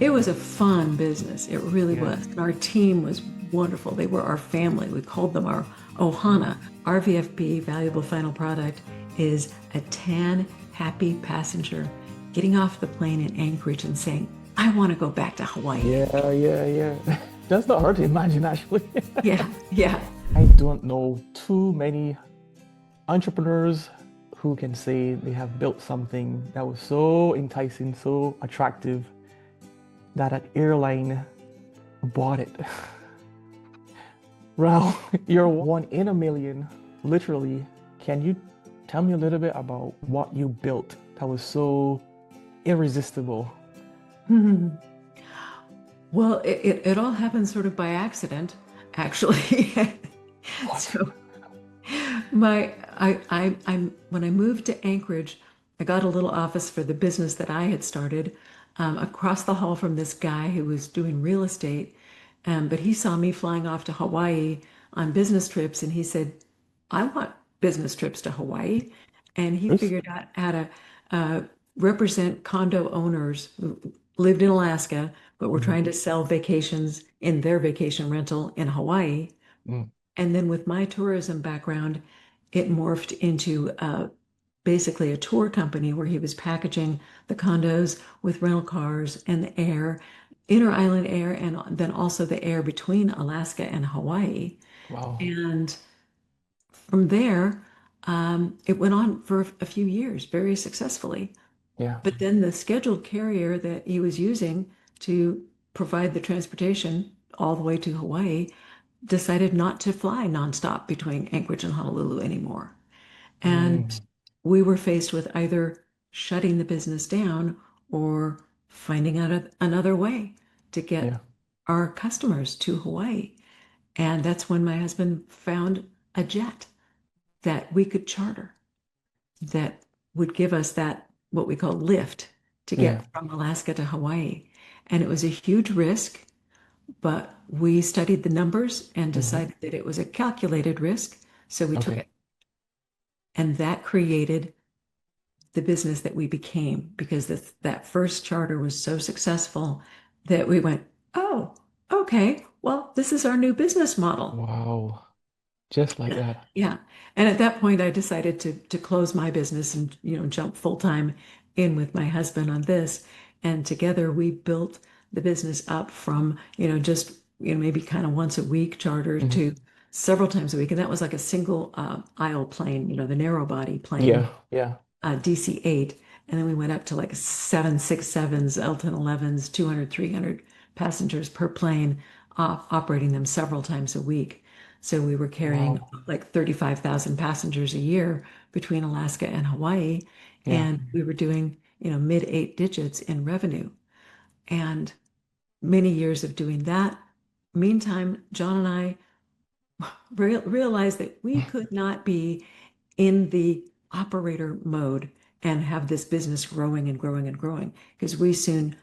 It was a fun business. It really Yeah. was. And our team was wonderful. They were our family. We called them our Ohana. Our VFP, valuable final product, is a tan, happy passenger getting off the plane in Anchorage and saying, I want to go back to Hawaii. Yeah. That's not hard to imagine, actually. Yeah, yeah. I don't know too many entrepreneurs who can say they have built something that was so enticing, so attractive that an airline bought it. Ral, you're one in a million, literally. Can you tell me a little bit about what you built that was so irresistible? Well, it all happened sort of by accident, actually. What? So when I moved to Anchorage, I got a little office for the business that I had started across the hall from this guy who was doing real estate. But he saw me flying off to Hawaii on business trips, and he said, I want business trips to Hawaii. And he This? figured out how to uh, represent condo owners who lived in Alaska, but were Mhm. trying to sell vacations in their vacation rental in Hawaii. Mm. And then with my tourism background, it morphed into basically a tour company where he was packaging the condos with rental cars and the air, inner island air, and then also the air between Alaska and Hawaii. Wow. And from there, it went on for a few years very successfully. Yeah. But then the scheduled carrier that he was using to provide the transportation all the way to Hawaii decided not to fly nonstop between Anchorage and Honolulu anymore. And Mm. we were faced with either shutting the business down or finding out another way to Yeah. get our customers to Hawaii. And that's when my husband found a jet that we could charter that would give us that, what we call lift, to Yeah. get from Alaska to Hawaii. And it was a huge risk, but we studied the numbers and Hmm. decided that it was a calculated risk. So we took Okay. it. And that created the business that we became because that first charter was so successful that we went, oh, okay, well, this is our new business model. Wow. Just like that. Yeah. And at that point, I decided to close my business and, jump full time in with my husband on this. And together we built the business up from, just, maybe kind of once a week charter Hmm. to several times a week. And that was like a single aisle plane, the narrow body plane, Yeah. Yeah. DC-8. And then we went up to like 767s, L-1011s, 200, 300 passengers per plane, operating them several times a week. So we were carrying Wow. like 35,000 passengers a year between Alaska and Hawaii. Yeah. And we were doing, mid eight digits in revenue. And many years of doing that. Meantime, John and I realized that we could not be in the operator mode and have this business growing and growing and growing because we soon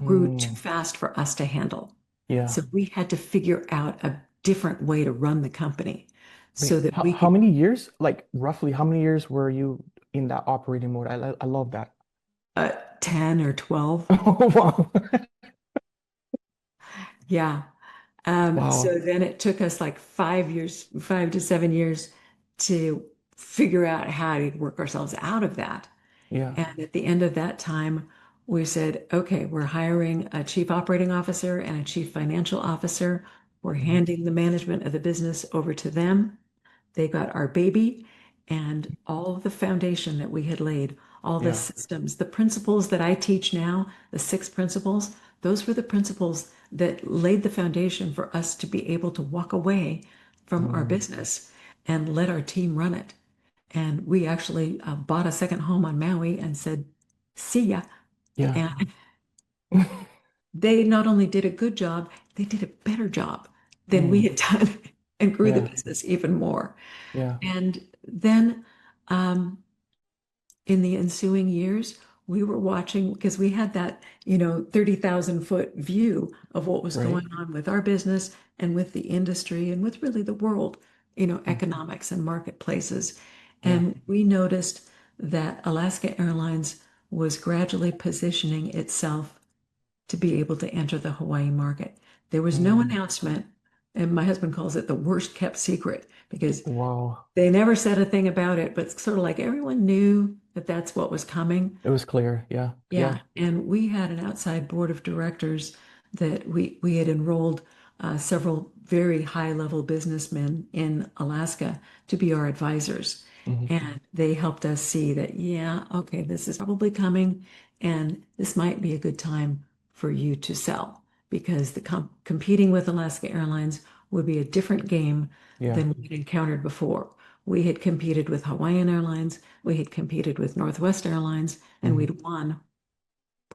grew too Mm. fast for us to handle. Yeah. So we had to figure out a different way to run the company Wait, so that we how could, many years? Like roughly how many years were you in that operating mode? I love that. uh, 10 or 12. Oh, wow. Yeah. So Wow. then it took us like 5 years, 5 to 7 years to figure out how to work ourselves out of that. Yeah. And at the end of that time, we said, okay, we're hiring a chief operating officer and a chief financial officer. We're Hmm. handing the management of the business over to them. They got our baby and all of the foundation that we had laid, all the Yeah. systems, the principles that I teach now, the six principles, those were the principles that laid the foundation for us to be able to walk away from our Mm. business and let our team run it. And we actually bought a second home on Maui and said, see ya. Yeah. And they not only did a good job, they did a better job than we Mm. had done and grew the Yeah. business even more. Yeah. And then um, in the ensuing years, we were watching because we had that, 30,000-foot view of what was Right. going on with our business and with the industry and with really the world, Mm. economics and marketplaces. Yeah. And we noticed that Alaska Airlines was gradually positioning itself to be able to enter the Hawaii market. There was no Mm. announcement, and my husband calls it the worst kept secret because Wow. they never said a thing about it, but it's sort of like everyone knew that that's what was coming. It was clear. Yeah. Yeah, Yeah. and we had an outside board of directors that we had enrolled several very high level businessmen in Alaska to be our advisors. Hmm. And they helped us see that, yeah, okay, this is probably coming, and this might be a good time for you to sell because the competing with Alaska Airlines would be a different game Yeah. than we'd encountered before. We had competed with Hawaiian Airlines, we had competed with Northwest Airlines, and Hmm. we'd won.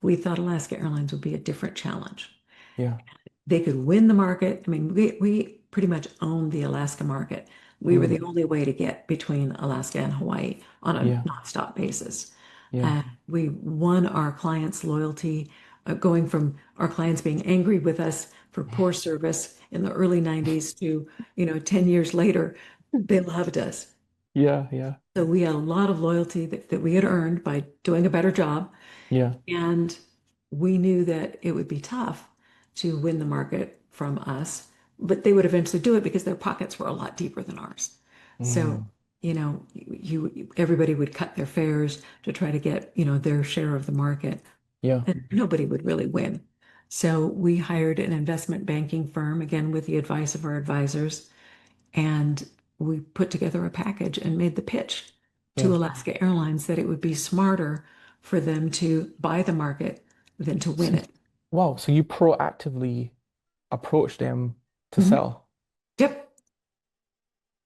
We thought Alaska Airlines would be a different challenge. Yeah. They could win the market. I mean, we pretty much owned the Alaska market. We were Mm. the only way to get between Alaska and Hawaii on a Yeah. nonstop basis. Yeah. We won our clients' loyalty, going from our clients being angry with us for poor service in the early 90s to, 10 years later, they loved us. Yeah. Yeah. So we had a lot of loyalty that we had earned by doing a better job. Yeah. And we knew that it would be tough to win the market from us, but they would eventually do it because their pockets were a lot deeper than ours. So, Mm. everybody would cut their fares to try to get, their share of the market, Yeah. and nobody would really win. So we hired an investment banking firm, again, with the advice of our advisors, and we put together a package and made the pitch to Yeah. Alaska Airlines that it would be smarter for them to buy the market than to win So, it. wow. So you proactively approached them to Mhm. sell. Yep.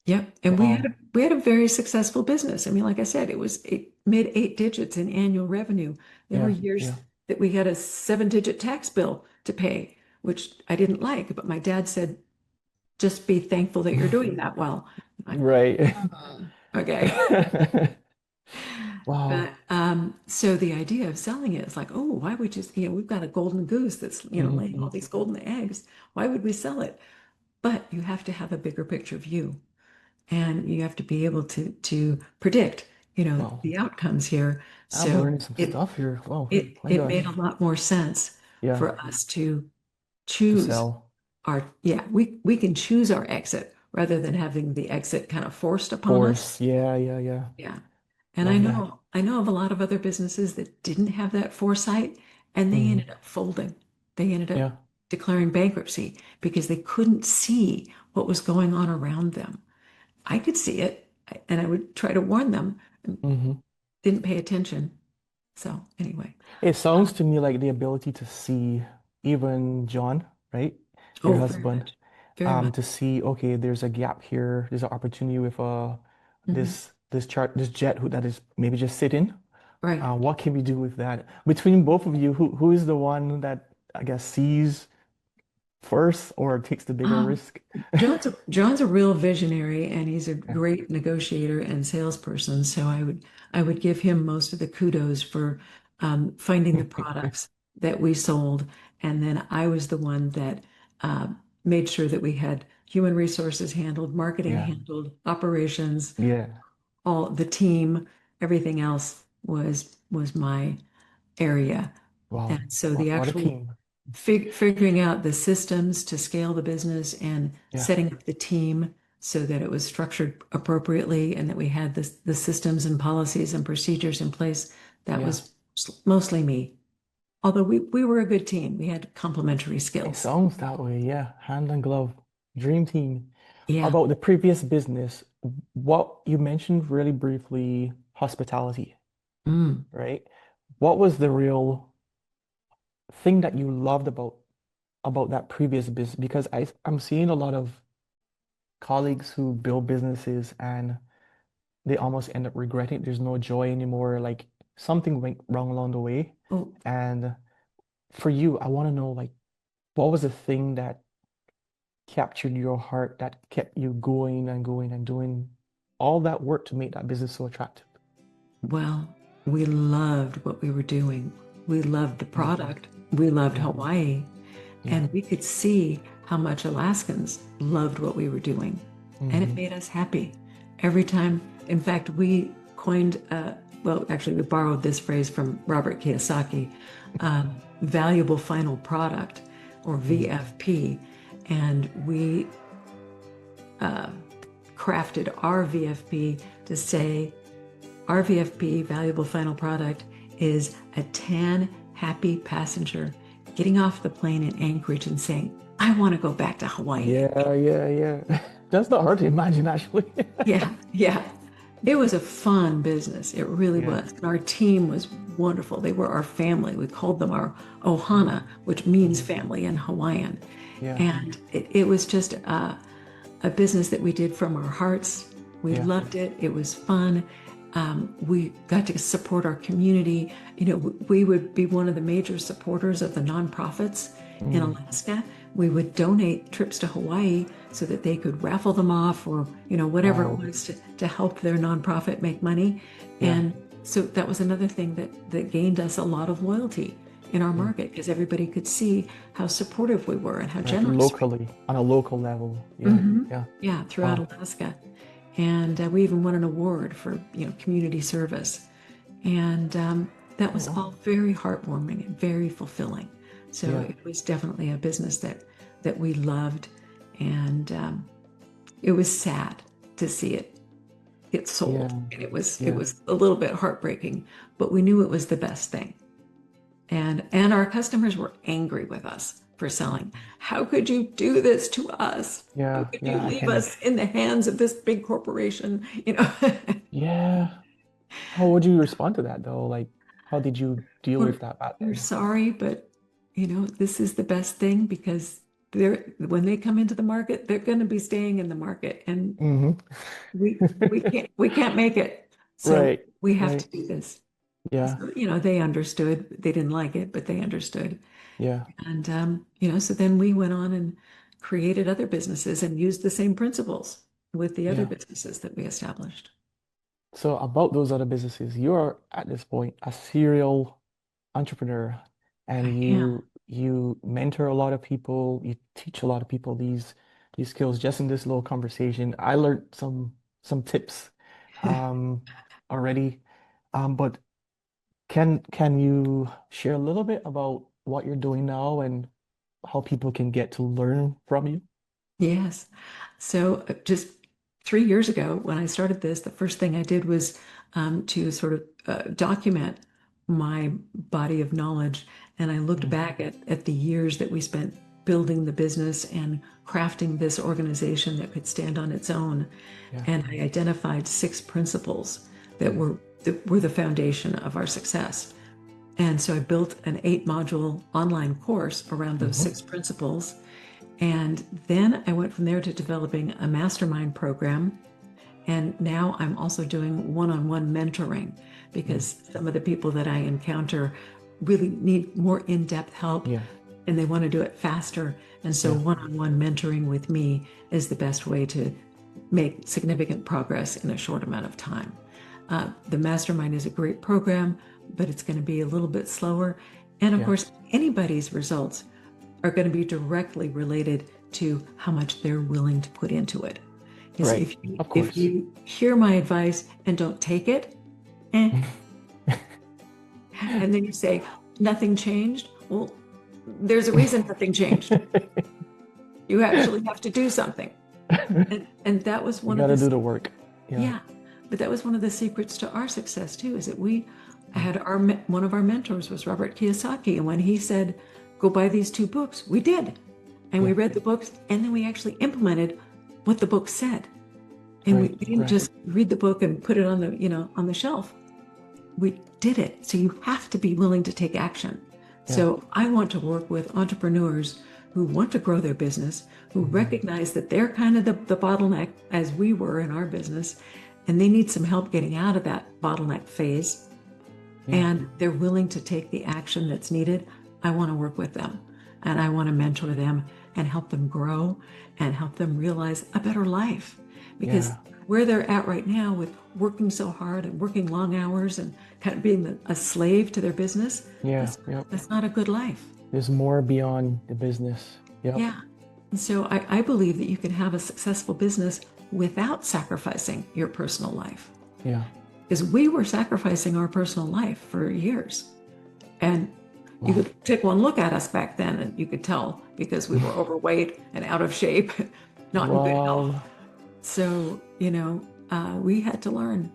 Yep. And Wow. we had a very successful business. I mean, like I said, it was mid eight digits in annual revenue. There were Yeah. years Yeah. that we had a seven-digit tax bill to pay, which I didn't like, but my dad said, just be thankful that you're doing that well. I'm like, Right. okay. But Wow. so the idea of selling it is like, oh, why would you, we've got a golden goose that's, Hmm. laying all these golden eggs. Why would we sell it? But you have to have a bigger picture view and you have to be able to predict, Wow. the outcomes here. I'm So learning some stuff here. Wow. My it made a gosh. lot more sense Yeah. for us to To choose sell. yeah, we can choose our exit rather than having the exit kind of forced upon us. Force. Yeah. Yeah. Yeah. Yeah. And Love that. I know of a lot of other businesses that didn't have that foresight and they Hmm. ended up folding. They ended up Yeah. declaring bankruptcy because they couldn't see what was going on around them. I could see it and I would try to warn them and Hmm. didn't pay attention. So anyway. It sounds Um, to me like the ability to see even John, right? Your oh, very husband, much. Very much. to see, okay, there's a gap here. There's an opportunity with Mhm. this jet who that is maybe just sitting. Right. What can we do with that? Between both of you, who is the one that I guess sees first or takes the bigger Um, risk? John's a real visionary and he's a great negotiator and salesperson. So I would give him most of the kudos for finding the products that we sold. And then I was the one that uh, made sure that we had human resources handled, marketing Yeah. handled, operations, Yeah. all the team, everything else was my area. Wow. And so the What a actual team. figuring out the systems to scale the business and Yeah. setting up the team so that it was structured appropriately and that we had the systems and policies and procedures in place, that Yeah. was mostly me. Although we were a good team, we had complementary It skills. sounds that way, yeah. Hand and glove. Dream team. Yeah. About the previous business, what you mentioned really briefly, hospitality, Mm. right? What was the real thing that you loved about that previous business? Because I'm seeing a lot of colleagues who build businesses and they almost end up regretting. There's no joy anymore. Like something went wrong along the way. Oh, And for you, I want to know like what was the thing that captured your heart that kept you going and going and doing all that work to make that business so attractive? well, we loved what we were doing. We loved the Hmm. product. We loved Yeah, Hawaii. yeah. And we could see how much Alaskans loved what we were doing. And it Hmm. made us happy every time. In fact, we coined well, actually, we borrowed this phrase from Robert Kiyosaki, valuable final product, or Mm. VFP. And we uh, crafted our VFP to say our VFP, valuable final product, is a tan, happy passenger getting off the plane in Anchorage and saying, I want to go back to Hawaii. Yeah, yeah, yeah. That's not hard to imagine, actually. Yeah, yeah. It was a fun business. It really Yeah, was. And our team was wonderful. They were our family. We called them our yeah, Ohana, which means mhm, family in Hawaiian. yeah, And it was just a business that we did from our hearts. We yeah, loved it. It was fun. We got to support our community. You know, we would be one of the major supporters of the nonprofits in mm, Alaska. We would donate trips to Hawaii so that they could raffle them off, or, whatever it wow, was to help their nonprofit make money. yeah, And so that was another thing that gained us a lot of loyalty in our mm, market, because everybody could see how supportive we were and how right, generous we locally, on a local level, were. yeah, yeah, Yeah, throughout wow, Alaska. And we even won an award for, community service. And that oh, was wow, all very heartwarming and very fulfilling. So yeah, it was definitely a business that we loved. And it was sad to see it get sold. yeah, And it yeah, was a little bit heartbreaking, but we knew it was the best thing. And our customers were angry with us for selling. How could you do this to us? How yeah, could you yeah, I leave can, us in the hands of this big corporation? yeah. How would you respond to that though? Like, how did you deal we're, with that back we're then? sorry, but this is the best thing, because when they come into the market, they're going to be staying in the market, and Hmm. we can't make it. So Right, we have right, to do this. yeah, So, they understood. They didn't like it, but they understood. yeah, And so then we went on and created other businesses and used the same principles with the other yeah. businesses that we established. So about those other businesses, you're at this point a serial entrepreneur, and I am. you mentor a lot of people, you teach a lot of people these skills. Just in this little conversation, I learned some tips um already. But can you share a little bit about what you're doing now and how people can get to learn from you? Yes. So just 3 years ago, when I started this, the first thing I did was to sort of document my body of knowledge. And I looked Mm, back at the years that we spent building the business and crafting this organization that could stand on its own. yeah. And I identified 6 principles Mm, that were the foundation of our success. And so I built an 8-module online course around those hmm 6 principles. And then I went from there to developing a mastermind program. And now I'm also doing one-on-one mentoring, mm, because some of the people that I encounter really need more in-depth help, yeah, and they want to do it faster. And so yeah, one-on-one mentoring with me is the best way to make significant progress in a short amount of time. The mastermind is a great program, but it's going to be a little bit slower. And of yeah. course, anybody's results are going to be directly related to how much they're willing to put into it. Because Right. if Of if course. you hear my advice and don't take it, eh, and then you say nothing changed, well, there's a reason nothing changed. You actually have to do something. And that was You one of got to the do the work. Yeah. yeah, but that was one of the secrets to our success too, is that we Mm, had one of our mentors was Robert Kiyosaki, and when he said, "Go buy these 2 books," we did, and we yeah. read the books, and then we actually implemented what the book said, and we Right. didn't Right. just read the book and put it on the shelf. We did it. So you have to be willing to take action. Yeah. So I want to work with entrepreneurs who want to grow their business, who Mm, recognize that they're kind of the bottleneck, as we were in our business, and they need some help getting out of that bottleneck phase, yeah. and they're willing to take the action that's needed. I want to work with them, and I want to mentor them and help them grow and help them realize a better life. Because Yeah. where they're at right now, with working so hard and working long hours and kind of being a slave to their business, Yeah. that's Yep. that's not a good life. There's more beyond the business. Yep. Yeah. And so I believe that you can have a successful business without sacrificing your personal life. Yeah. is we were sacrificing our personal life for years. And you Wow. could take one look at us back then and you could tell because we were overweight and out of shape, not in good health. Wow. So, we had to learn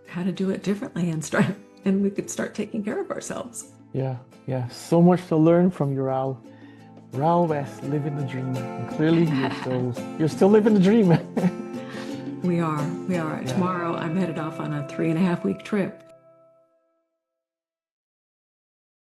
how to do it differently and we could start taking care of ourselves. Yeah, yeah. So much to learn from you, Ral. Ral West, living the dream. And clearly you're still living the dream. We are. Yeah. Tomorrow I'm headed off on a 3.5 week trip.